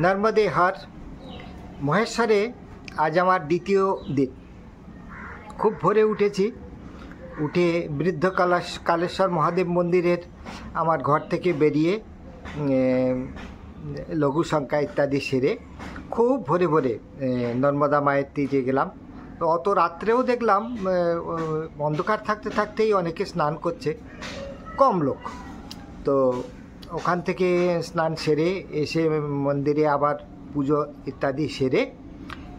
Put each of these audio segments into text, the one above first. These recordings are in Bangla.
নর্মদে হর মহেশ্বরে আজ আমার দ্বিতীয় দিন। খুব ভোরে উঠেছি, উঠে বৃদ্ধ কালেশ্বর মহাদেব মন্দিরের আমার ঘর থেকে বেরিয়ে লঘু সংখ্যা ইত্যাদি সেরে খুব ভোরে ভোরে নর্মদা মায়ের তীরে গেলাম। তো অত রাত্রেও দেখলাম অন্ধকার থাকতে থাকতেই অনেকে স্নান করছে, কম লোক। তো ওখান থেকে স্নান সেরে এসে মন্দিরে আবার পুজো ইত্যাদি সেরে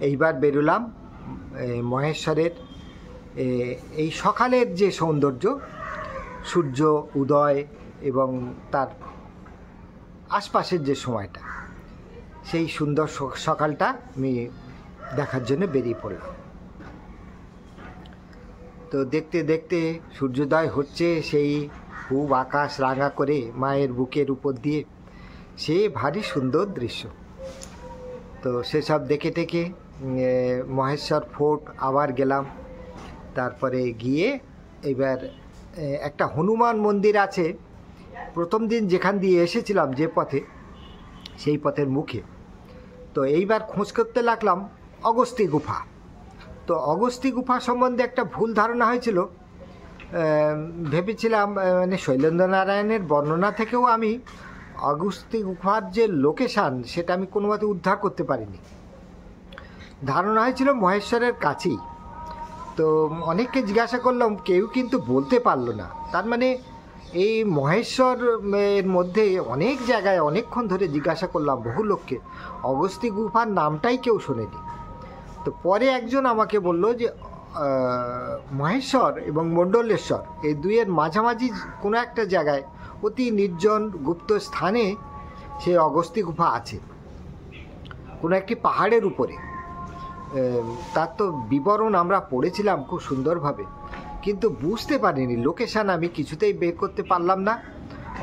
এইবার বেরোলাম মহেশ্বরের এই সকালের যে সৌন্দর্য, সূর্য উদয় এবং তার আশপাশের যে সময়টা, সেই সুন্দর সকালটা আমি দেখার জন্য বেরিয়ে পড়লাম। তো দেখতে দেখতে সূর্যোদয় হচ্ছে, সেই খুব আকাশ রাঙা করে মায়ের বুকের উপর দিয়ে, সে ভারী সুন্দর দৃশ্য। তো সেসব দেখে টেকে মহেশ্বর ফোর্ট আবার গেলাম। তারপরে গিয়ে এবার একটা হনুমান মন্দির আছে, প্রথম দিন যেখান দিয়ে এসেছিলাম যে পথে, সেই পথের মুখে। তো এইবার খোঁজ করতে লাগলাম অগস্ত্যি গুফা। তো অগস্ত্যি গুফা সম্বন্ধে একটা ভুল ধারণা হয়েছিল, ভেবেছিলাম মানে শৈলেন্দ্র নারায়ণের বর্ণনা থেকেও আমি অগস্ত্যি গুফার যে লোকেশান সেটা আমি কোনো মতে উদ্ধার করতে পারিনি। ধারণা হয়েছিল মহেশ্বরের কাছেই। তো অনেককে জিজ্ঞাসা করলাম, কেউ কিন্তু বলতে পারলো না। তার মানে এই মহেশ্বর এর মধ্যে অনেক জায়গায় অনেকক্ষণ ধরে জিজ্ঞাসা করলাম বহু লোককে, অগস্ত্যি গুফার নামটাই কেউ শোনেনি। তো পরে একজন আমাকে বলল যে মহেশ্বর এবং মণ্ডলেশ্বর এই দুইয়ের মাঝামাঝি কোনো একটা জায়গায় অতি নির্জন গুপ্ত স্থানে সেই অগস্ত্যি গুফা আছে, কোনো একটি পাহাড়ের উপরে। তার তো বিবরণ আমরা পড়েছিলাম খুব সুন্দরভাবে, কিন্তু বুঝতে পারিনি লোকেশান আমি কিছুতেই বের করতে পারলাম না।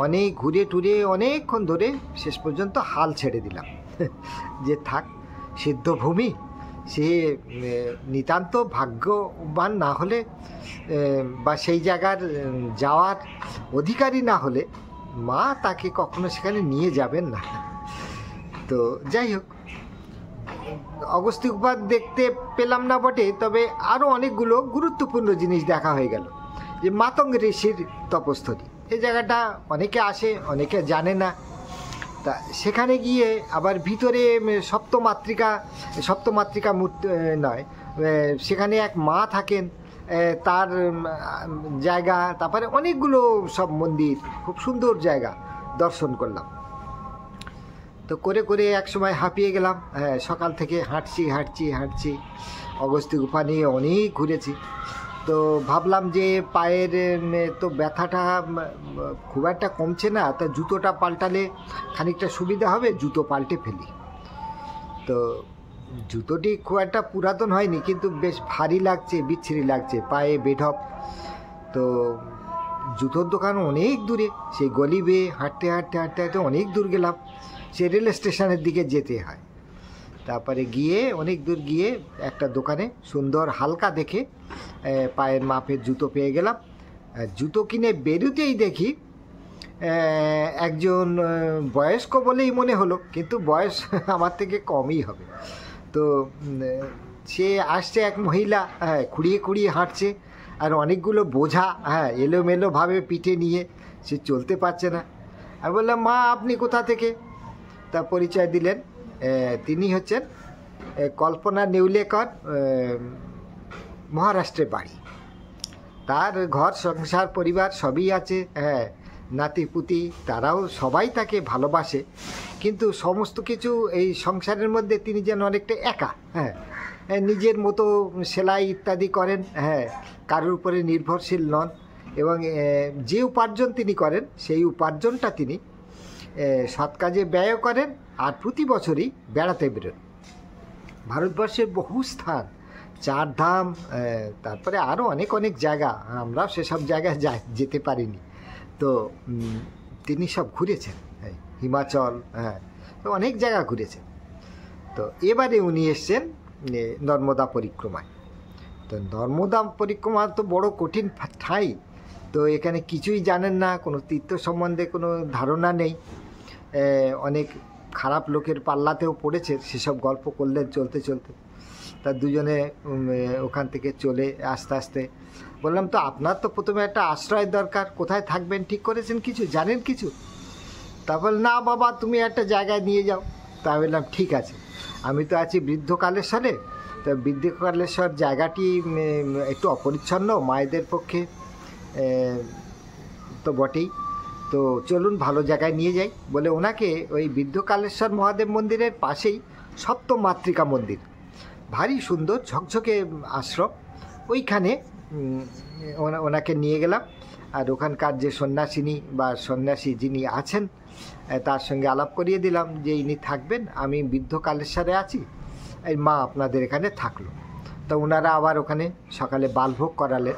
অনেক ঘুরে টুরে অনেকক্ষণ ধরে শেষ পর্যন্ত হাল ছেড়ে দিলাম যে থাক, সিদ্ধভূমি, সে নিতান্ত ভাগ্যবান না হলে বা সেই জায়গার যাওয়ার অধিকারী না হলে মা তাকে কখনো সেখানে নিয়ে যাবেন না। তো যাই হোক, অগস্ত্যি গুফা দেখতে পেলাম না বটে, তবে আরও অনেকগুলো গুরুত্বপূর্ণ জিনিস দেখা হয়ে গেল। যে মাতঙ্গ ঋষির তপস্থলী, এই জায়গাটা অনেকে আসে, অনেকে জানে না। তা সেখানে গিয়ে আবার ভিতরে সপ্তমাতৃকা মূর্তি নয়, সেখানে এক মা থাকেন, তার জায়গা, তারপরে অনেকগুলো সব মন্দির, খুব সুন্দর জায়গা দর্শন করলাম। তো করে করে এক সময় হাঁপিয়ে গেলাম। সকাল থেকে হাঁটছি অগস্ত্যি গুফা নিয়ে অনেক ঘুরেছি। তো ভাবলাম যে পায়ের তো ব্যথাটা খুব একটা কমছে না, তা জুতোটা পাল্টালে খানিকটা সুবিধা হবে, জুতো পাল্টে ফেলি। তো জুতোটি খুব একটা পুরাতন হয়নি, কিন্তু বেশ ভারী লাগছে, বিচ্ছিরি লাগছে, পায়ে বেঢপ। তো জুতোর দোকান অনেক দূরে, সেই গলি বেয়ে হাঁটতে অনেক দূর গেলাম। সে রেল স্টেশনের দিকে যেতে হয়। তারপরে গিয়ে অনেক দূর গিয়ে একটা দোকানে সুন্দর হালকা দেখে পায়ের মাপের জুতো পেয়ে গেলাম। জুতো কিনে বেরোতেই দেখি একজন বয়স্ক বলেই মনে হলো, কিন্তু বয়স আমার থেকে কমই হবে। তো সে আসছে, এক মহিলা, খুঁড়িয়ে হাঁটছে, আর অনেকগুলো বোঝা এলোমেলোভাবে পিঠে নিয়ে, সে চলতে পারছে না। আমি বললাম, মা আপনি কোথা থেকে? তা পরিচয় দিলেন, তিনি হচ্ছেন কল্পনা নেউলেকর, মহারাষ্ট্রে বাড়ি। তার ঘর সংসার পরিবার সবই আছে, নাতিপুতি, তারাও সবাই তাকে ভালোবাসে, কিন্তু সমস্ত কিছু এই সংসারের মধ্যে তিনি যেন অনেকটা একা। নিজের মতো সেলাই ইত্যাদি করেন, কারোর উপরে নির্ভরশীল নন, এবং যে উপার্জন তিনি করেন সেই উপার্জনটা তিনি সৎ কাজে ব্যয় করেন, আর প্রতি বছরই বেড়াতে বেরোন। ভারতবর্ষের বহু স্থান, চারধাম, তারপরে আরও অনেক জায়গা, আমরাও সেসব জায়গায় যেতে পারিনি। তো তিনি সব ঘুরেছেন, হিমাচল, তো অনেক জায়গা ঘুরেছেন। তো এবারে উনি এসছেন নর্মদা পরিক্রমায়। তো নর্মদা পরিক্রমা তো বড় কঠিন ঠাঁই। তো এখানে কিছুই জানেন না, কোনো তীর্থ সম্বন্ধে কোনো ধারণা নেই, অনেক খারাপ লোকের পাল্লাতেও পড়েছে, সেসব গল্প করলেন চলতে চলতে। তা দুজনে ওখান থেকে চলে আস্তে আস্তে বললাম, তো আপনার তো প্রথমে একটা আশ্রয় দরকার, কোথায় থাকবেন ঠিক করেছেন কিছু, জানেন কিছু? তারপর না বাবা তুমি একটা জায়গায় নিয়ে যাও। তা বললাম ঠিক আছে, আমি তো আছি বৃদ্ধকালেশ্বরে, তো বৃদ্ধকালেশ্বর জায়গাটি একটু অপরিচ্ছন্ন মায়েদের পক্ষে তো বটেই, তো চলুন ভালো জায়গায় নিয়ে যাই বলে ওনাকে ওই বৃদ্ধকালেশ্বর মহাদেব মন্দিরের পাশেই সপ্তম মাতৃকা মন্দির, ভারী সুন্দর ঝকঝকে আশ্রম, ওইখানে ওনাকে নিয়ে গেলাম। আর ওখানকার যে সন্ন্যাসিনী বা সন্ন্যাসী যিনি আছেন তার সঙ্গে আলাপ করিয়ে দিলাম যে ইনি থাকবেন, আমি বৃদ্ধকালেশ্বরে আছি, এই মা আপনাদের এখানে থাকলো। তো ওনারা আবার ওখানে সকালে বালভোগ করালেন।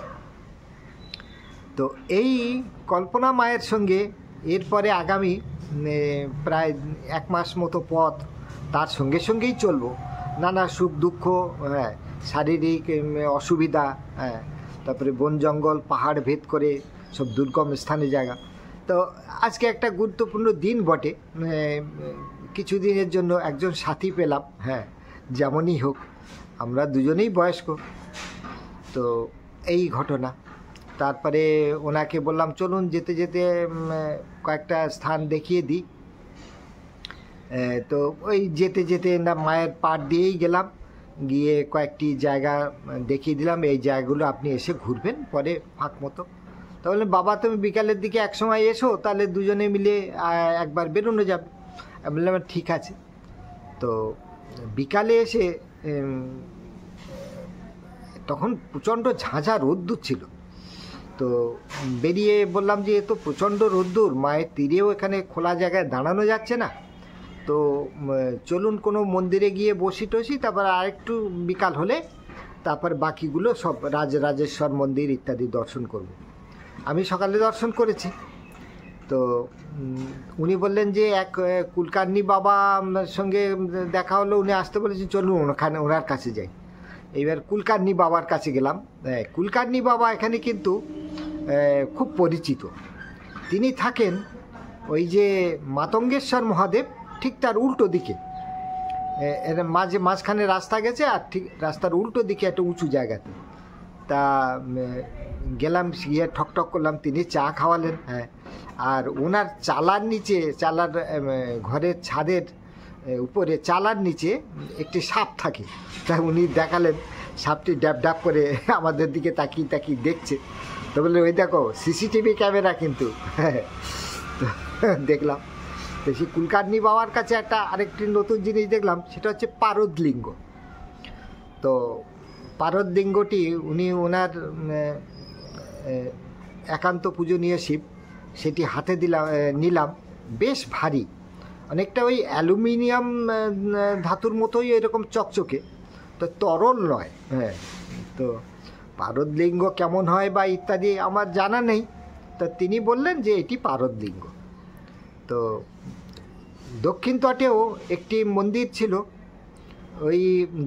তো এই কল্পনা মায়ের সঙ্গে এরপরে আগামী প্রায় 1 মাস মতো পথ তার সঙ্গে সঙ্গেই চলবো, নানা সুখ দুঃখ, হ্যাঁ, শারীরিক অসুবিধা, হ্যাঁ, তারপরে বন জঙ্গল পাহাড় ভেদ করে সব দুর্গম স্থানে জায়গা। তো আজকে একটা গুরুত্বপূর্ণ দিন বটে, কিছুদিনের জন্য একজন সাথী পেলাম, হ্যাঁ, যেমনই হোক আমরা দুজনেই বয়স্ক। তো এই ঘটনা। তারপরে ওনাকে বললাম চলুন যেতে যেতে কয়েকটা স্থান দেখিয়ে দিই। তো ওই যেতে যেতে না মায়ের পাড় দিয়েই গেলাম, গিয়ে কয়েকটি জায়গা দেখিয়ে দিলাম, এই জায়গাগুলো আপনি এসে ঘুরবেন পরে ফাঁক মতো। তাহলে বাবা তুমি বিকালের দিকে এক সময় এসো, তাহলে দুজনে মিলে একবার বেরোনো যাবে। আমি বললাম ঠিক আছে। তো বিকালে এসে তখন প্রচণ্ড ঝাঁঝা রোদ্দুর ছিল, তো বেরিয়ে বললাম যে এ তো প্রচণ্ড রোদ্দুর, মায়ের তীরেও এখানে খোলা জায়গায় দাঁড়ানো যাচ্ছে না, তো চলুন কোনো মন্দিরে গিয়ে বসি টসি, তারপর আরেকটু বিকাল হলে তারপর বাকিগুলো সব রাজরাজেশ্বর মন্দির ইত্যাদি দর্শন করব। আমি সকালে দর্শন করেছি। তো উনি বললেন যে এক কুলকার্নি বাবার সঙ্গে দেখা হলো, উনি আসতে বলেছেন চলুন ওখানে ওনার কাছে যাই। এইবার কুলকার্নি বাবার কাছে গেলাম। কুলকার্নি বাবা এখানে কিন্তু খুব পরিচিত, তিনি থাকেন ওই যে মাতঙ্গেশ্বর মহাদেব ঠিক তার উল্টো দিকে, এর মাঝখানে রাস্তা গেছে, আর ঠিক রাস্তার উল্টো দিকে একটা উঁচু জায়গাতে। তা গেলাম, গিয়ে ঠকঠক করলাম, তিনি চা খাওয়ালেন, হ্যাঁ, আর ওনার চালার নিচে, চালার ঘরের ছাদের উপরে চালার নিচে একটি সাপ থাকে, তা উনি দেখালেন, সাপটি ড্যাব ড্যাব করে আমাদের দিকে তাকিয়ে তাকিয়ে দেখছে। তো বললেন ওই দেখো সিসিটিভি ক্যামেরা কিন্তু, দেখলাম। তো সেই কুলকার্নি বাবার কাছে একটা আরেকটি নতুন জিনিস দেখলাম, সেটা হচ্ছে পারদলিঙ্গ। তো পারদলিঙ্গটি উনি ওনার একান্ত পূজনীয় শিব, সেটি হাতে নিলাম, বেশ ভারী, অনেকটা ওই অ্যালুমিনিয়াম ধাতুর মতোই এরকম চকচকে, তো তরল নয়। হ্যাঁ, তো পারদলিঙ্গ কেমন হয় বা ইত্যাদি আমার জানা নেই, তো তিনি বললেন যে এটি পারদলিঙ্গ। তো দক্ষিণ তটেও একটি মন্দির ছিল, ওই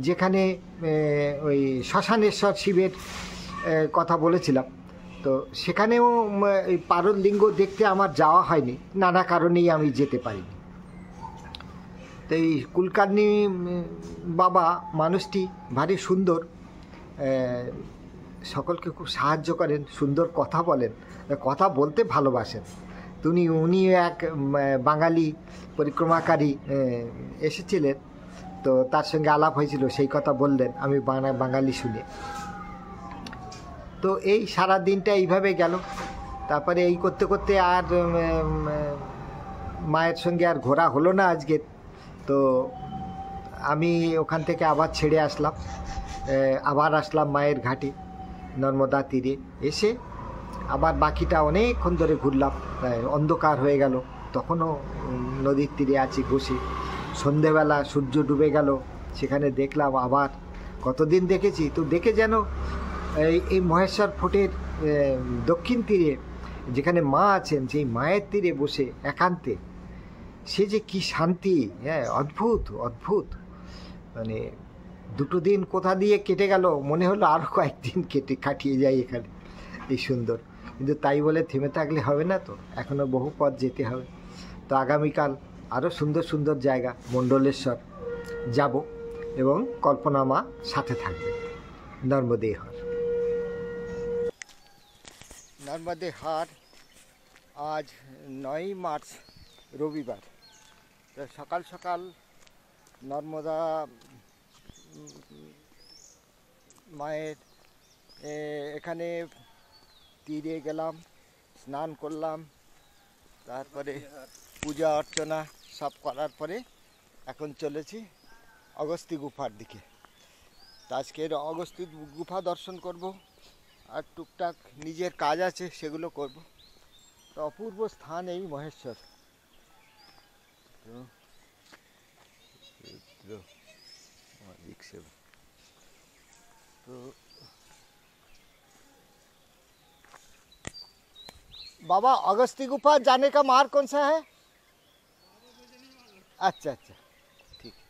যেখানে ওই শ্মশানেশ্বর শিবের কথা বলেছিলাম, তো সেখানেও এই পারদলিঙ্গ দেখতে আমার যাওয়া হয়নি, নানা কারণেই আমি যেতে পারিনি। তো এই কুলকার্নি বাবা মানুষটি ভারী সুন্দর, সকলকে খুব সাহায্য করেন, সুন্দর কথা বলেন, কথা বলতে ভালোবাসেন। উনি এক বাঙালি পরিক্রমাকারী এসেছিলেন, তো তার সঙ্গে আলাপ হয়েছিল, সেই কথা বললেন, আমি বাঙালি শুনে। তো এই সারা দিনটা এইভাবে গেল। তারপরে এই করতে করতে আর মায়ের সঙ্গে আর ঘোরা হলো না আজকের। তো আমি ওখান থেকে আবার ছেড়ে আসলাম, আবার আসলাম মায়ের ঘাটে নর্মদা তীরে। এসে আবার বাকিটা অনেকক্ষণ ধরে ঘুরলাম, অন্ধকার হয়ে গেল, তখনও নদীর তীরে আছি বসে। সন্ধেবেলা সূর্য ডুবে গেল, সেখানে দেখলাম আবার, কতদিন দেখেছি, তো দেখে যেন এই মহেশ্বর ফোর্টের দক্ষিণ তীরে যেখানে মা আছেন, সেই মায়ের তীরে বসে একান্তে সে যে কি শান্তি, হ্যাঁ, অদ্ভুত অদ্ভুত। মানে দুটো দিন কোথা দিয়ে কেটে গেল, মনে হলো আরও কয়েকদিন কাটিয়ে যায় এখানে, এই সুন্দর। কিন্তু তাই বলে থেমে থাকলে হবে না, তো এখনও বহু পথ যেতে হবে। তো আগামীকাল আরও সুন্দর সুন্দর জায়গা মণ্ডলেশ্বর যাব এবং কল্পনা মা সাথে থাকবে। নর্মদে হর। নর্মদে হর আজ 9 মার্চ রবিবার। তো সকাল সকাল নর্মদা মায়ের এখানে তীরে গেলাম, স্নান করলাম, তারপরে পূজা অর্চনা সব করার পরে এখন চলেছি অগস্ত্যি গুফার দিকে। তো আজকের অগস্ত্যি গুফা দর্শন করব আর টুকটাক নিজের কাজ আছে সেগুলো করব। তো অপূর্ব স্থান এই মহেশ্বর। तो बाबा अगस्ती गुफा जाने का मार्ग कौन सा है? अच्छा अच्छा ठीक है।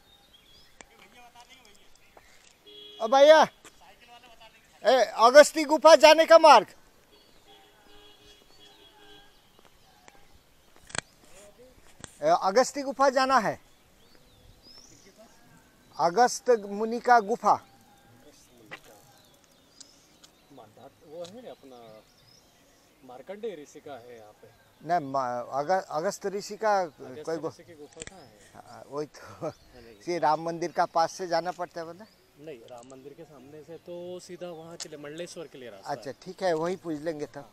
भैया अगस्ती गुफा जाने का मार्ग अगस्ती गुफा जाना है। अगस्त मुनि का गुफा वो है अपना मार्कंडे ऋषि का है यहाँ पे। नहीं अगस्त ऋषि का कोई ऋषि की गुफा कहाँ है? वही तो ये राम मंदिर का पास से जाना पड़ता है बोला। नहीं, राम मंदिर के सामने से तो सीधा वहाँ के लिए मंडलेश्वर के लिए रास्ता। अच्छा ठीक है, वही पूछ लेंगे तब।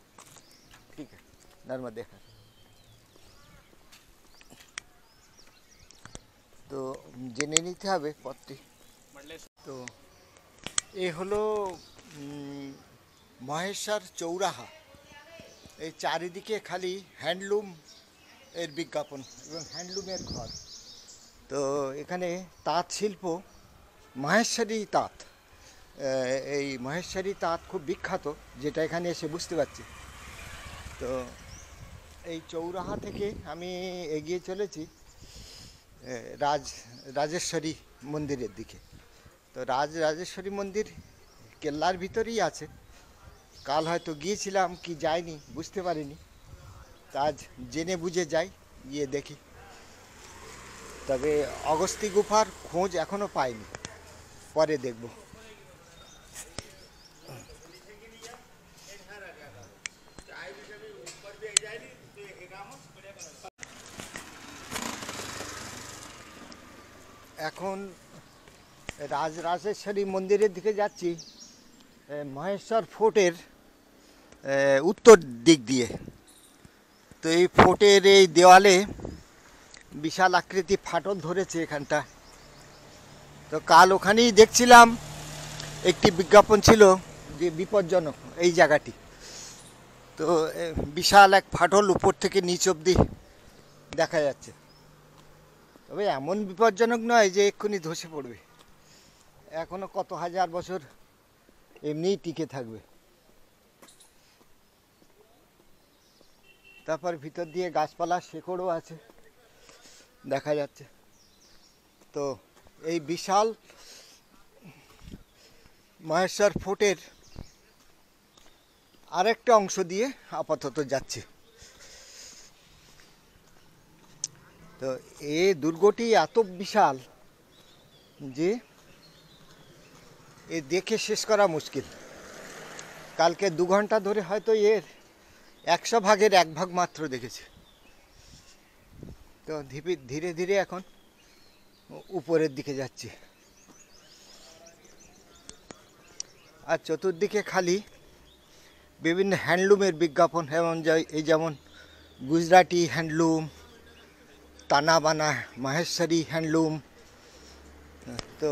ठीक है, नर्मदे हर। তো জেনে নিতে হবে পথটি। তো এই হলো মহেশ্বর চৌরাহা। এই চারিদিকে খালি হ্যান্ডলুম এর বিজ্ঞাপন এবং হ্যান্ডলুমের ঘর। তো এখানে তাঁত শিল্প, মহেশ্বরী তাঁত, এই মহেশ্বরী তাঁত খুব বিখ্যাত, যেটা এখানে এসে বুঝতে পারছি। তো এই চৌরাহা থেকে আমি এগিয়ে চলেছি রাজেশ্বরী মন্দিরের দিকে। তো রাজেশ্বরী মন্দির কেল্লার ভিতরেই আছে। কাল হয়তো গিয়েছিলাম কি যাইনি বুঝতে পারিনি, তা আজ জেনে বুঝে যাই, গিয়ে দেখি। তবে অগস্ত্যি গুফার খোঁজ এখনও পাইনি, পরে দেখব। এখন রাজেশ্বরী মন্দিরের দিকে যাচ্ছি, মহেশ্বর ফোর্টের উত্তর দিক দিয়ে। তো এই ফোর্টের এই দেওয়ালে বিশাল আকৃতি ফাটল ধরেছে এখানটা। তো কাল ওখানেই দেখছিলাম একটি বিজ্ঞাপন ছিল যে বিপজ্জনক এই জায়গাটি। তো বিশাল এক ফাটল উপর থেকে নিচ অবধি দেখা যাচ্ছে। তবে এমন বিপজ্জনক নয় যে এক্ষুনি ধসে পড়বে, এখনো কত হাজার বছর এমনিই টিকে থাকবে। তারপর ভিতর দিয়ে গাছপালা শেকড়ও আছে দেখা যাচ্ছে। তো এই বিশাল মহেশ্বর ফোর্টের আরেকটা অংশ দিয়ে আপাতত যাচ্ছে। তো এই দুর্গটি এত বিশাল যে এ দেখে শেষ করা মুশকিল। কালকে 2 ঘন্টা ধরে হয়তো এর 100 ভাগের 1 ভাগ মাত্র দেখেছি। তো ধীরে ধীরে এখন উপরের দিকে যাচ্ছি। আর চতুর্দিকে খালি বিভিন্ন হ্যান্ডলুমের বিজ্ঞাপন, এই যেমন গুজরাটি হ্যান্ডলুম, তানাবানা মহেশ্বরী হ্যান্ডলুম। তো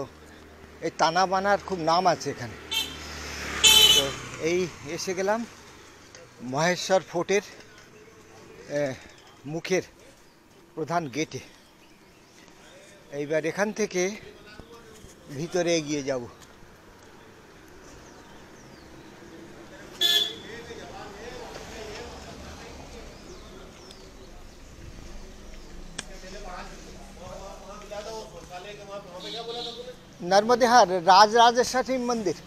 এই তানাবানার খুব নাম আছে এখানে। তো এই এসে গেলাম মহেশ্বর ফোর্টের মুখের প্রধান গেটে। এইবার এখান থেকে ভিতরে এগিয়ে যাব। नर्मदे हर राजराजेश्वरी मंदिर।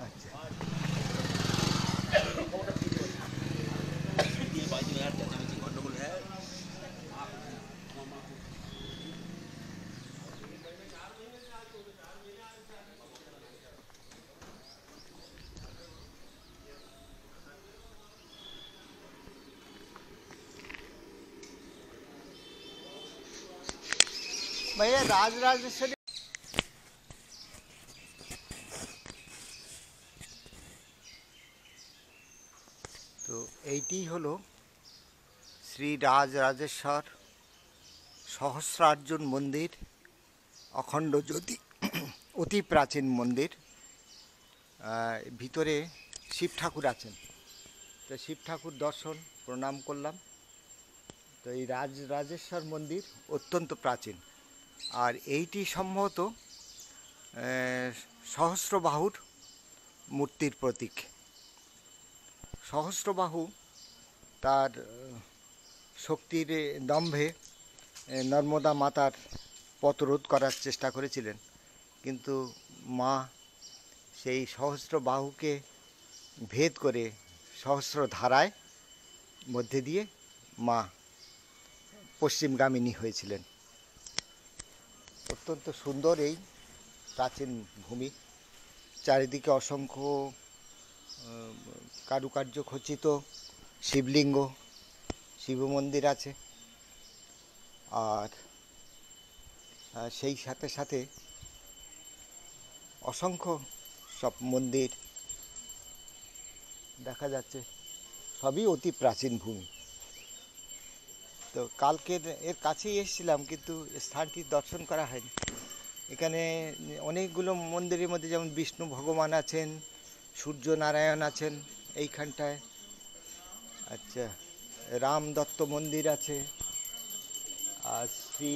अच्छा भैया राजराजेश्वरी তো এইটি হলো শ্রী রাজরাজেশ্বর সহস্রার্জুন মন্দির, অখণ্ড জ্যোতি, অতি প্রাচীন মন্দির। ভিতরে শিব ঠাকুর আছেন, তো শিব ঠাকুর দর্শন প্রণাম করলাম। তো এই রাজরাজেশ্বর মন্দির অত্যন্ত প্রাচীন, আর এইটি সম্ভবত সহস্রবাহুর মূর্তির প্রতীক। সহস্রবাহু তার শক্তির দম্ভে নর্মদা মাতার পথরোধ করার চেষ্টা করেছিলেন, কিন্তু মা সেই সহস্র বাহুকে ভেদ করে সহস্র ধারায় মধ্যে দিয়ে মা পশ্চিমগামিনী হয়েছিলেন। অত্যন্ত সুন্দর এই প্রাচীন ভূমি, চারিদিকে অসংখ্য কারুকার্য খচিত শিবলিঙ্গ, শিব মন্দির আছে, আর সেই সাথে সাথে অসংখ্য সব মন্দির দেখা যাচ্ছে, সবই অতি প্রাচীন ভূমি। তো কালকের এর কাছেই এসেছিলাম, কিন্তু স্থানটি দর্শন করা হয়নি। এখানে অনেকগুলো মন্দিরের মধ্যে যেমন বিষ্ণু ভগবান আছেন, সূর্য নারায়ণ আছেন এইখানটায়, আচ্ছা রাম দত্ত মন্দির আছে, আর শ্রী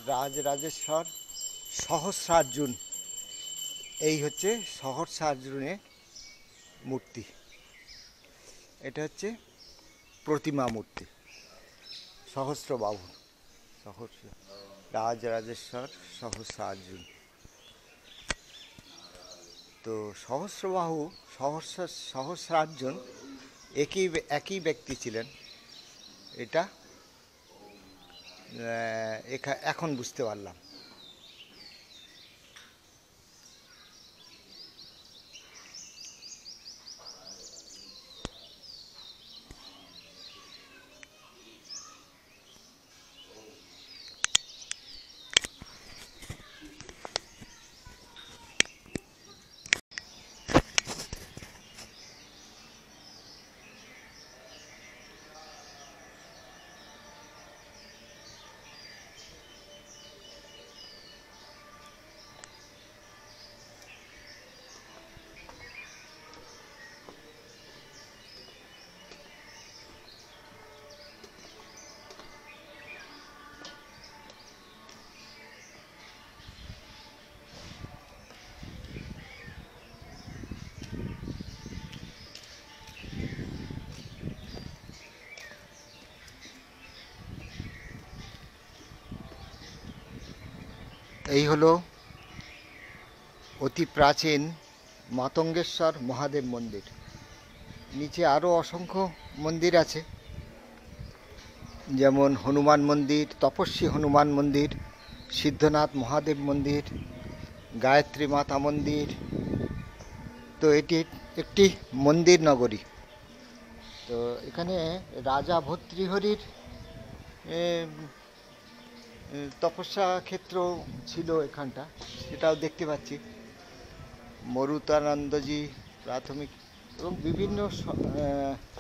রাজরাজেশ্বর সহস্রার্জুন, এই হচ্ছে সহস্রার্জুনের মূর্তি। এটা হচ্ছে প্রতিমা মূর্তি সহস্রবাহু, রাজরাজেশ্বর সহস্রার্জুন। তো সহস্রবাহু সহস্রার্জুন একই ব্যক্তি ছিলেন, এটা এখন বুঝতে পারলাম। এই হলো অতি প্রাচীন মাতঙ্গেশ্বর মহাদেব মন্দির। নিচে আরও অসংখ্য মন্দির আছে, যেমন হনুমান মন্দির, তপস্বী হনুমান মন্দির, সিদ্ধনাথ মহাদেব মন্দির, গায়ত্রী মাতা মন্দির। তো এটি একটি মন্দির নগরী। তো এখানে রাজা ভর্তৃহরির তপস্যা ক্ষেত্র ছিল এখানটা, সেটাও দেখতে পাচ্ছি। মরুতানন্দজি প্রাথমিক এবং বিভিন্ন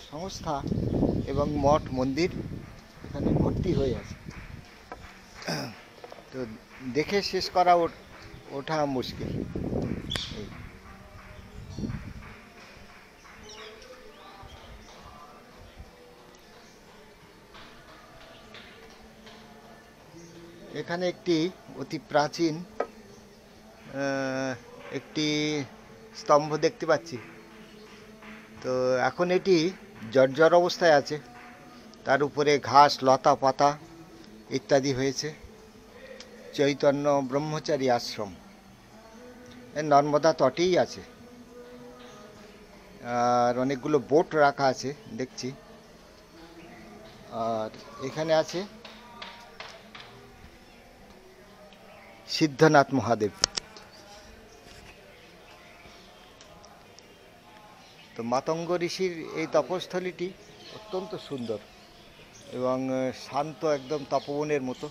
সংস্থা এবং মঠ মন্দির এখানে ভর্তি হয়ে আছে। তো দেখে শেষ করা ওঠা মুশকিল। এখানে একটি অতি প্রাচীন একটি স্তম্ভ দেখতে পাচ্ছি। তো এখন এটি জর্জর অবস্থায় আছে, তার উপরে ঘাস লতা পাতা ইত্যাদি হয়েছে। চৈতন্য ব্রহ্মচারী আশ্রম নর্মদা তটেই আছে, আর অনেকগুলো বোট রাখা আছে দেখছি। আর এখানে আছে সিদ্ধনাথ মহাদেব। তো মাতঙ্গ ঋষির এই তপস্থলীটি অত্যন্ত সুন্দর এবং শান্ত, একদম তপবনের মতো।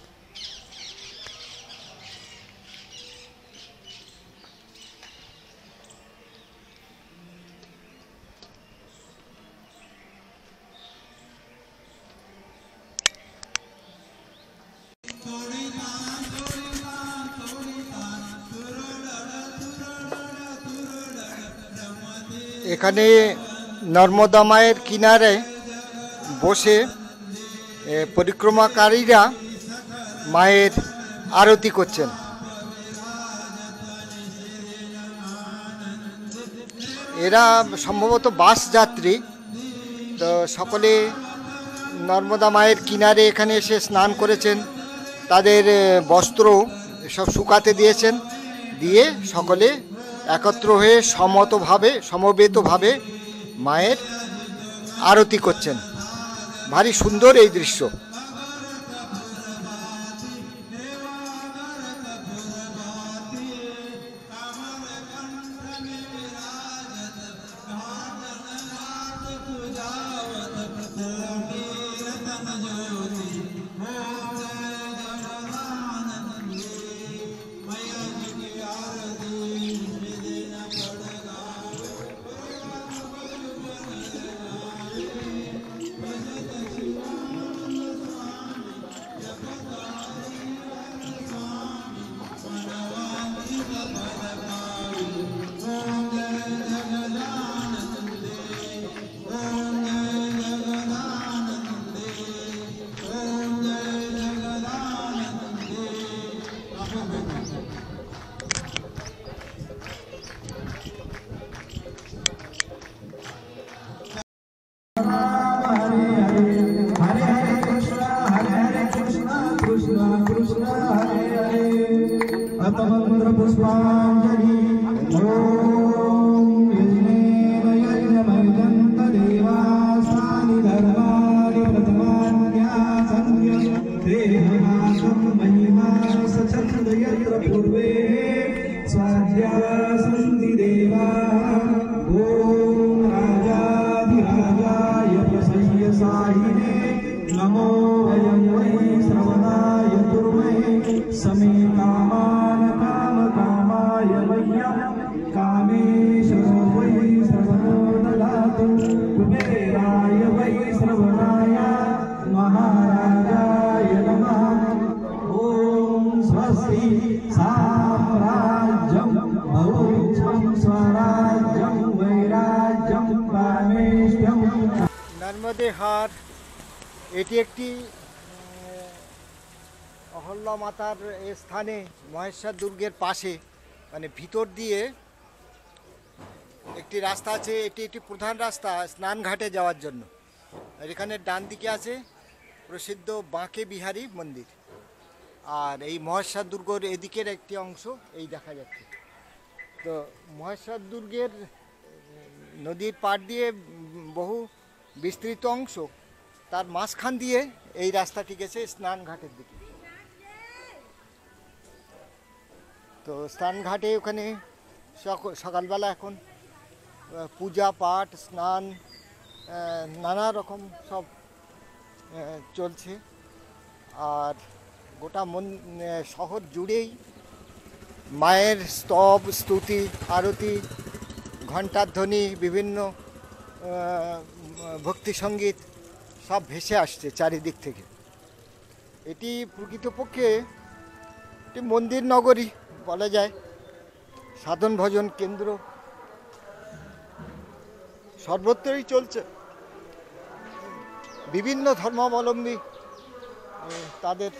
এখানে নর্মদা মায়ের কিনারে বসে পরিক্রমাকারীরা মায়ের আরতি করছেন। এরা সম্ভবত বাস যাত্রী, তো সকলে নর্মদা মায়ের কিনারে এখানে এসে স্নান করেছেন, তাদের বস্ত্র সব শুকাতে দিয়েছেন, দিয়ে সকলে একত্র হয়ে সমবেতভাবে মায়ের আরতি করছেন। ভারী সুন্দর এই দৃশ্য। নর্মদেহার এটি একটি অহল্যা মাতার স্থানে মহেশ্বর দুর্গের পাশে, মানে ভিতর দিয়ে একটি রাস্তা আছে। এটি একটি প্রধান রাস্তা স্নানঘাটে যাওয়ার জন্য। আর এখানে ডান দিকে আছে প্রসিদ্ধ বাঁকে বিহারী মন্দির, আর এই মহেশ্বর দুর্গের এদিকের একটি অংশ এই দেখা যাচ্ছে। তো মহেশ্বর দুর্গের নদীর পাড় দিয়ে বহু বিস্তৃত অংশ, তার মাঝখান দিয়ে এই রাস্তাটি গেছে স্নানঘাটের দিকে। তো স্নানঘাটে ওখানে সকালবেলা এখন পূজা পাঠ, স্নান, নানা রকম সব চলছে। আর গোটা শহর জুড়েই মায়ের স্তব, স্তুতি, আরতি, ঘণ্টার ধ্বনি, বিভিন্ন ভক্তি সঙ্গীত সব ভেসে আসছে চারিদিক থেকে। এটি প্রকৃতপক্ষে একটি মন্দির নগরী বলা যায়, সাধন ভজন কেন্দ্র সর্বত্রই চলছে। বিভিন্ন ধর্মাবলম্বী তাদের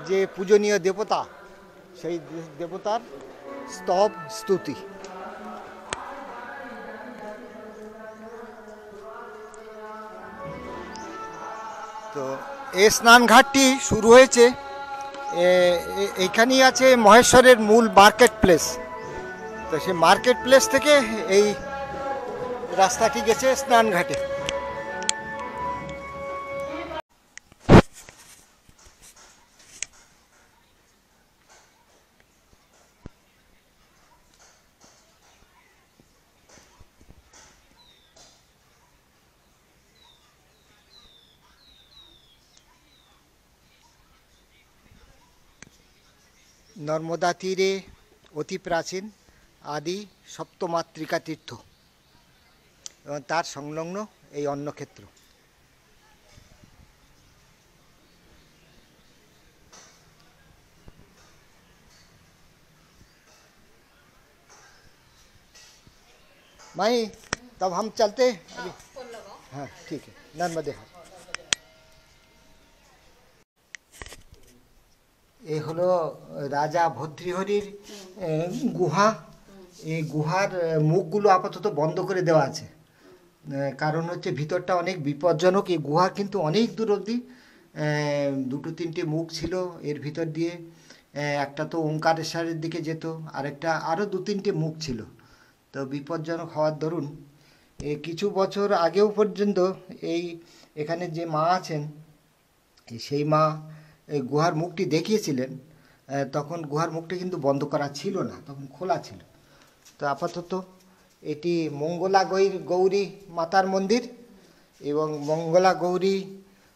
যে পূজনীয় দেবতা, সেই দেবতার স্তব স্তুতি। তো এই স্নানঘাটটি শুরু হয়েছে, এইখানেই আছে মহেশ্বরের মূল মার্কেট প্লেস। তো সেই মার্কেট প্লেস থেকে এই রাস্তাটি গেছে স্নানঘাটে। নর্মদা তীরে অতি প্রাচীন আদি সপ্তমাতৃকা তীর্থ এবং তার সংলগ্ন এই অন্নক্ষেত্র। माई तब हम चलते अभी। हाँ ठीक है, नर्मदे हाट। এ হলো রাজা ভর্তৃহরির গুহা। এই গুহার মুখগুলো আপাতত বন্ধ করে দেওয়া আছে, কারণ হচ্ছে ভিতরটা অনেক বিপজ্জনক। এই গুহা কিন্তু অনেক দূর অবধি দুটো তিনটে মুখ ছিল এর ভিতর দিয়ে। একটা তো ওঙ্কারেশ্বরের দিকে যেত, আরেকটা আরও দু তিনটে মুখ ছিল। তো বিপজ্জনক হওয়ার দরুন কিছু বছর আগেও পর্যন্ত এখানে যে মা আছেন সেই মা এই গুহার মুখটি দেখিয়েছিলেন। তখন গুহার মুখটি কিন্তু বন্ধ করা ছিল না, তখন খোলা ছিল। তো আপাতত এটি মঙ্গলা গৌরী মাতার মন্দির, এবং মঙ্গলা গৌরী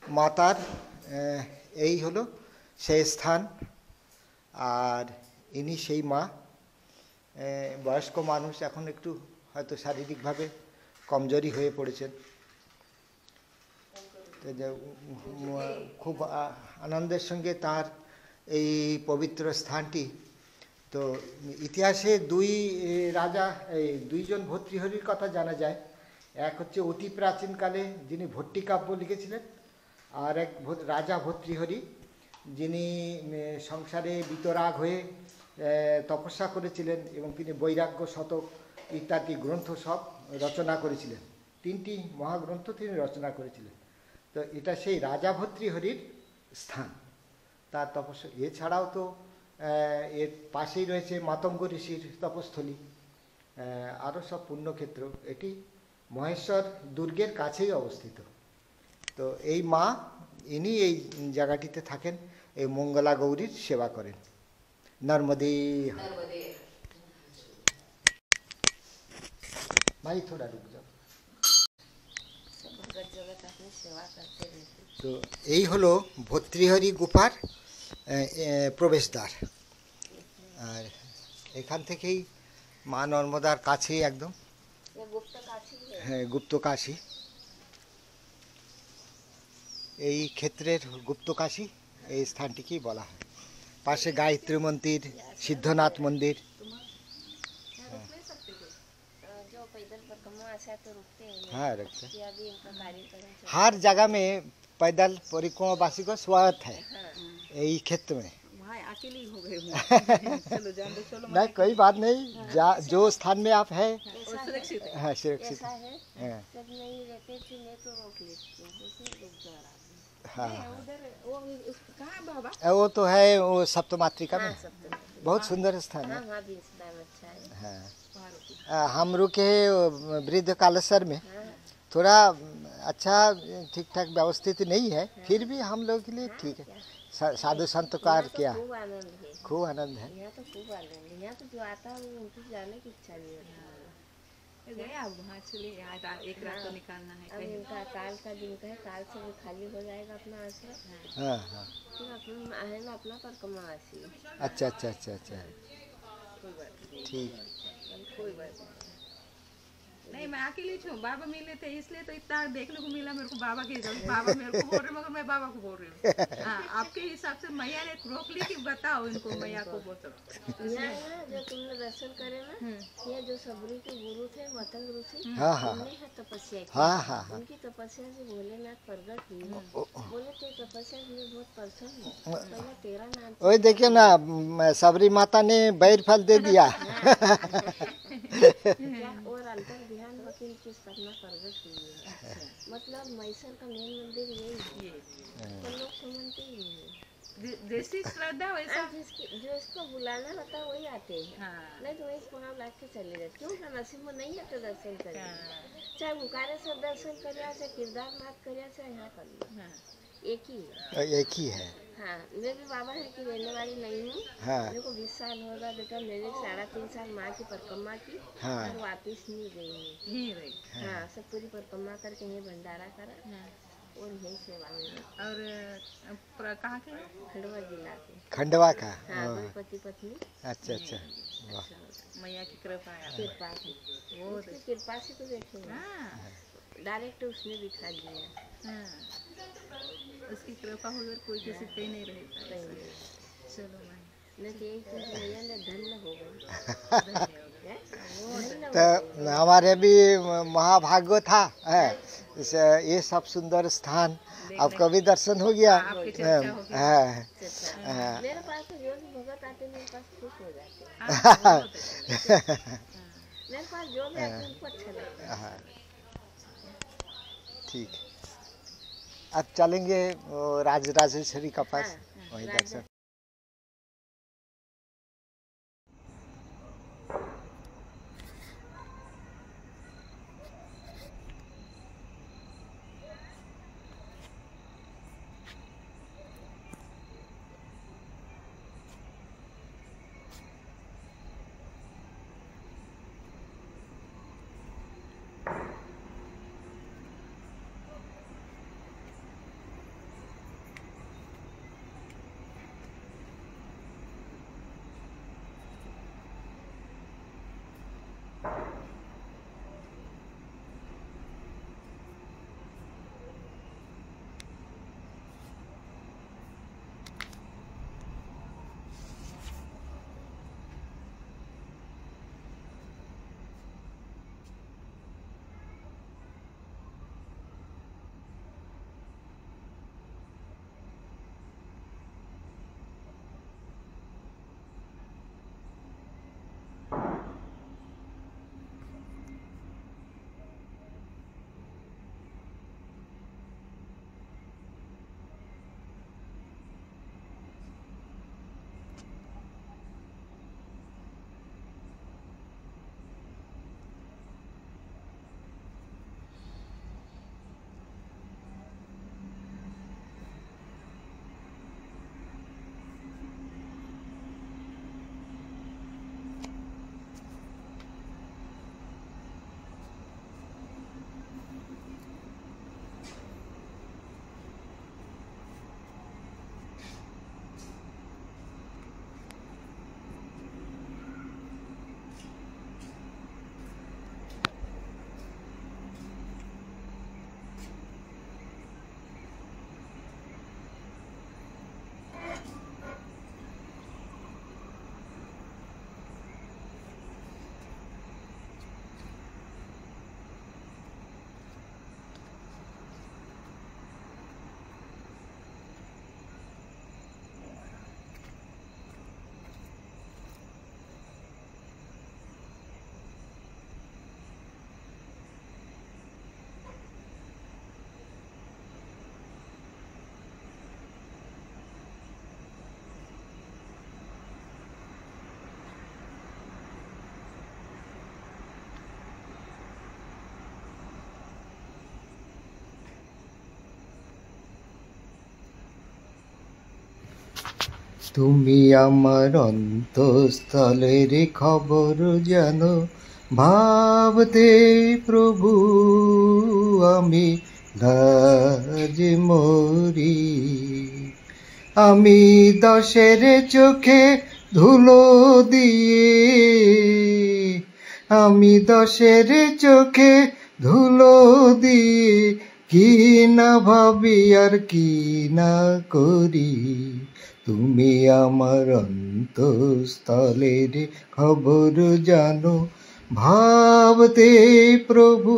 মাতার এই হলো সেই স্থান। আর ইনি সেই মা। বয়স্ক মানুষ, এখন একটু হয়তো শারীরিকভাবে কমজোরি হয়ে পড়েছেন। খুব আনন্দের সঙ্গে তার এই পবিত্র স্থানটি। তো ইতিহাসে দুইজন ভর্তৃহরির কথা জানা যায়। এক হচ্ছে অতি প্রাচীনকালে যিনি ভট্টিকাব্য লিখেছিলেন, আর এক রাজা ভর্তৃহরি যিনি সংসারে বিতরাগ হয়ে তপস্যা করেছিলেন, এবং তিনি বৈরাগ্য শতক ইত্যাদি গ্রন্থ সব রচনা করেছিলেন। 3টি মহাগ্রন্থ তিনি রচনা করেছিলেন। তো এটা সেই রাজা ভর্তৃহরির স্থান, তার তপস্যা। এছাড়াও তো এর পাশেই রয়েছে মাতঙ্গ ঋষির তপস্থলী, আরও সব পুণ্যক্ষেত্র। এটি মহেশ্বর দুর্গের কাছেই অবস্থিত। তো এই মা, ইনি এই জায়গাটিতে থাকেন, এই মঙ্গলা গৌরীর সেবা করেন। नर्मदे भाई थोड़ा रुक जाओ। তো এই হলো ভর্তৃহরি গুফার প্রবেশদ্বার। আর এখান থেকেই মা নর্মদার কাছেই একদম, হ্যাঁ গুপ্তকাশী। এই ক্ষেত্রের গুপ্তকাশী এই স্থানটিকেই বলা হয়। पासे गायत्री मंदिर, सिद्धनाथ मंदिर। हाँ रखते। हर जगह में पैदल परिक्रमावासी को स्वागत है यही क्षेत्र में। नहीं कोई बात नहीं, जो स्थान में आप है हाँ सुरक्षित है। हाँ वो तो है, वो सप्तमातृका में बहुत सुंदर स्थान है। हाँ हम रुके वृद्ध कालेश्वर में, थोड़ा अच्छा ठीक ठाक व्यवस्थित नहीं है, फिर भी हम लोग के लिए ठीक है। साधु संत का क्या खूब आनंद है। यहाँ तो खूब आनंद है, यहाँ तो जो आता है उनको जाने की इच्छा नहीं होती। गए अब वहाँ चले, यहाँ एक रात तो निकालना है। अब इनका काल का दिन का है, काल से भी खाली हो जाएगा अपना आश्रम। हाँ हाँ फिर अपना है ना अपना परिक्रमावासी। अच्छा अच्छा अच्छा अच्छा ठीक। कोई बात नहीं, मैं अकेली हूँ। बाबा मिले थे इसलिए तो इतना देखने को मिला मेरे को। बाबा के बाबा मेरे को बोल रहे, मगर मैं बाबा को बोल रही हूँ। हाँ आपके हिसाब से मैया ने रोक ली कि बताओ इनको, मैया को बोल यहाँ जो तुमने दर्शन करे ना, ये जो सबरी के गुरु थे मतंग ऋषि, हाँ हाँ उन्होंने है तपस्या की। हाँ हाँ हाँ उनकी तपस्या से भोलेनाथ प्रगट हुए। बोले थे तपस्या में बहुत प्रसन्न हूँ, पहले तेरा नाम। वही देखिए ना, सबरी माता ने बैर फल दे दिया। और अंतर ध्यान वकील की स्थापना प्रगट हुई है। मतलब मैसर का मेन मंदिर यही है, तो लोग समझते ही नहीं है। जैसी श्रद्धा वैसा जो इसको बुलाना होता है वही आते हैं। नहीं तो वही वहाँ ला के चले जाते। क्यों ना नसीब में नहीं आते दर्शन करने, चाहे मुकारेश्वर दर्शन कर, चाहे केदारनाथ कर, चाहे यहाँ कर, एक ही है। एक ही है। हाँ मैं भी बाबा है कि रहने वाली नहीं हूँ। हाँ मेरे को 20 साल होगा बेटा, मैंने 3.5 साल माँ की परिक्रमा की हाँ और वापिस नहीं गई हूँ। यही रही। हाँ सब पूरी परिक्रमा करके यहीं भंडारा करा और यहीं सेवा में। और कहाँ के हो? खंडवा जिला के। खंडवा का। हाँ दो पति पत्नी। अच्छा अच्छा वाह। मैया की कृपा है। कृपा से वो कृपा से तो देखे डायरेक्ट उसने दिखा दिया। उसकी कृपा हो गई, कोई किसी पे नहीं रहेगा। चलो मैं नहीं तो यही तो मैया ने धन्य हो गई। धन्य हो गया। ना तो हमारे भी महाभाग्य था है ये सब सुंदर स्थान, आपका भी दर्शन हो गया। आपकी चर्चा हो गई। हाँ, मेरे पास तो जो भी भगत आते मेरे पास खुश हो जाते हैं। मेरे पास जो भी आते उनको अच्छा लगता है। ठीक, अब चलेंगे राजराजेश्वरी का पास, वहीं दर्शन। তুমি আমার অন্তঃস্থলের খবর জানো, ভাবতে প্রভু আমি লাজ মরি। আমি দশের চোখে ধুলো দিয়ে, আমি দশের চোখে ধুলো দিয়ে কি না ভাবি আর কি না করি। তুমি আমার অন্তঃস্থলের খবর জানো, ভাবতে প্রভু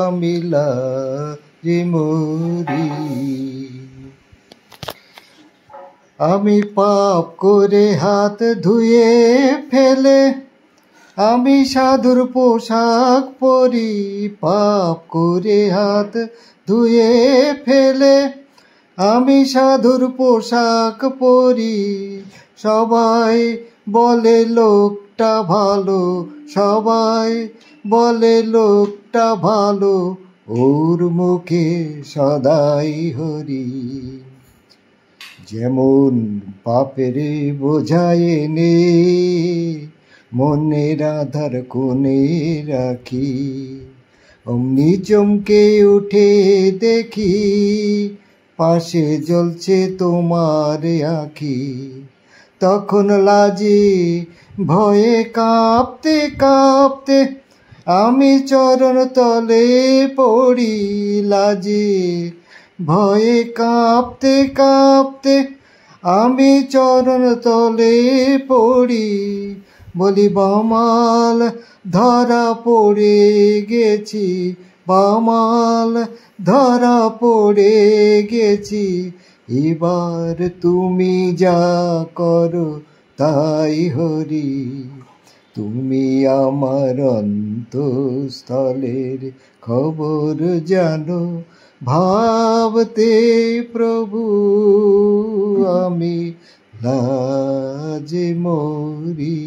আমি লাজে মরি। আমি পাপ করে হাত ধুয়ে ফেলে, আমি সাধুর পোশাক পরি। পাপ করে হাত ধুয়ে ফেলে আমি সাধুর পোশাক পরি। সবাই বলে লোকটা ভালো, সবাই বলে লোকটা ভালো, ওর মুখে সদাই হরি। যেমন পাপের বোঝাই এনে মনের আধার কোণে রাখি, অমনি চমকে উঠে দেখি পাশে জ্বলছে তোমার আঁখি। তখন লাজে ভয়ে কাঁপতে কাঁপতে আমি চরণ তলে পড়ি। লাজে ভয়ে কাঁপতে কাঁপতে আমি চরণ তলে পড়ি। বলি বামাল ধরা পড়ে গেছি, বামাল ধরা পড়ে গেছি, এবার তুমি যা করো তাই হরি। তুমি আমার অন্তঃস্থলের খবর জানো, ভাবতে প্রভু আমি লাজে মরি।